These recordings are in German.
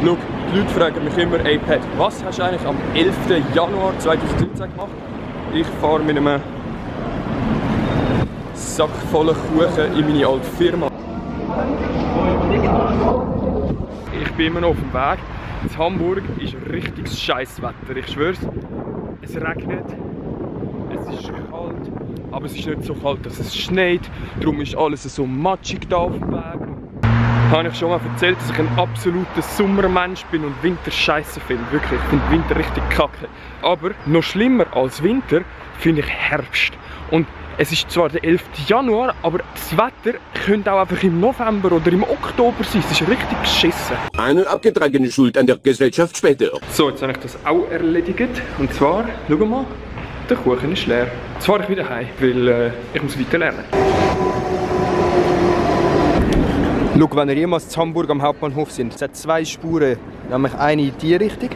Schau, die Leute fragen mich immer, ey Pat, was hast du eigentlich am 11. Januar 2013 gemacht? Ich fahre mit einem Sack voller Kuchen in meine alte Firma. Ich bin immer noch auf dem Weg. In Hamburg ist richtiges Scheisswetter. Ich schwör's. Es regnet, es ist kalt, aber es ist nicht so kalt, dass es schneit. Darum ist alles so matschig da auf dem Weg. Habe ich schon mal erzählt, dass ich ein absoluter Sommermensch bin und Winter scheiße finde. Wirklich, ich finde Winter richtig kacke. Aber noch schlimmer als Winter finde ich Herbst. Und es ist zwar der 11. Januar, aber das Wetter könnte auch einfach im November oder im Oktober sein. Es ist richtig beschissen. Eine abgetragene Schuld an der Gesellschaft später. So, jetzt habe ich das auch erledigt. Und zwar, schau mal, der Kuchen ist leer. Jetzt fahre ich wieder heim, weil ich muss weiter lernen. Schau, wenn ihr jemals in Hamburg am Hauptbahnhof sind, es hat zwei Spuren, nämlich eine in die Richtung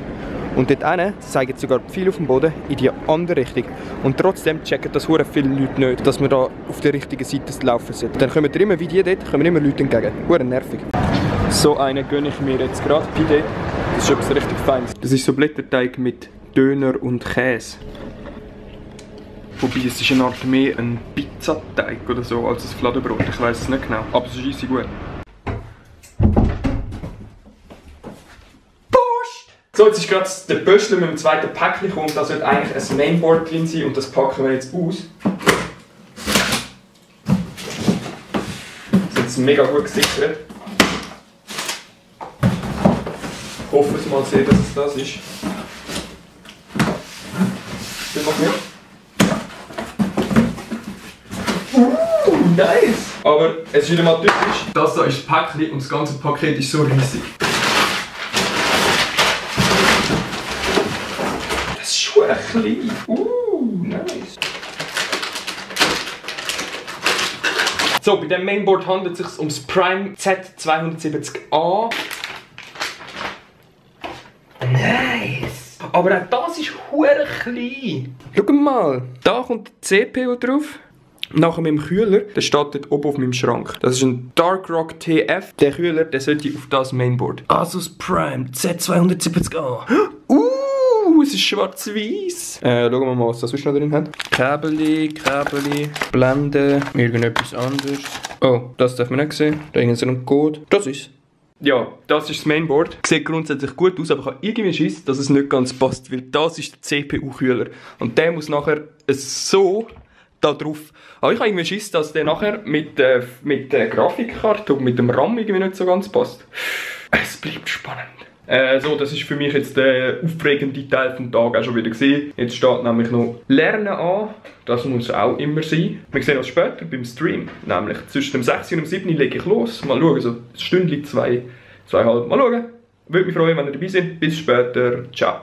und dort hinten zeigen sogar viel auf dem Boden in die andere Richtung. Und trotzdem checken das hure viele Leute nicht, dass wir da auf der richtigen Seite laufen sollten. Dann kommen immer wie die dort, kommen immer Leute entgegen. Hure nervig. So einen gönne ich mir jetzt gerade. Wie dort. Das ist etwas richtig Feines. Das ist so Blätterteig mit Döner und Käse. Wobei es ist eine Art mehr ein Pizzateig oder so als ein Fladenbrot. Ich weiß es nicht genau. Aber es ist easy gut. So, jetzt ist gerade der Pöstler mit dem zweiten Päckchen gekommen. Da sollte eigentlich ein Mainboard drin sein und das packen wir jetzt aus. Das ist jetzt mega gut gesichert. Ich hoffe es mal sehen, dass es das ist. Spiel mal mit. Nice! Aber es ist wieder mal typisch. Das da ist das Päckchen und das ganze Paket ist so riesig. Klein. Nice. So, bei dem Mainboard handelt es sich um das Prime Z270A. Nice! Aber auch das ist hure klein. Schau mal, da kommt die CPU drauf. Nachher mit dem Kühler, der steht dort oben auf meinem Schrank. Das ist ein Dark Rock TF. Der Kühler, der sollte auf das Mainboard. Asus Prime Z270A. Es ist schwarz-weiß. Schauen wir mal, was das sonst noch drin hat. Käbeli, Blende, irgendetwas anderes. Oh, das darf man nicht sehen. Da ist so ein Code. Das ist. Ja, das ist das Mainboard. Sieht grundsätzlich gut aus, aber ich habe irgendwie Schiss, dass es nicht ganz passt, weil das ist der CPU-Kühler. Und der muss nachher so da drauf. Aber ich habe irgendwie Schiss, dass der nachher mit der Grafikkarte und mit dem RAM irgendwie nicht so ganz passt. Es bleibt spannend. So, das ist für mich jetzt der aufregende Teil des Tages auch schon wieder gesehen. Jetzt steht nämlich noch Lernen an. Das muss auch immer sein. Wir sehen uns später beim Stream. Nämlich zwischen dem 6 und dem 7 lege ich los. Mal schauen, so ein Stündchen, zweieinhalb. Mal schauen. Würde mich freuen, wenn ihr dabei seid. Bis später. Ciao.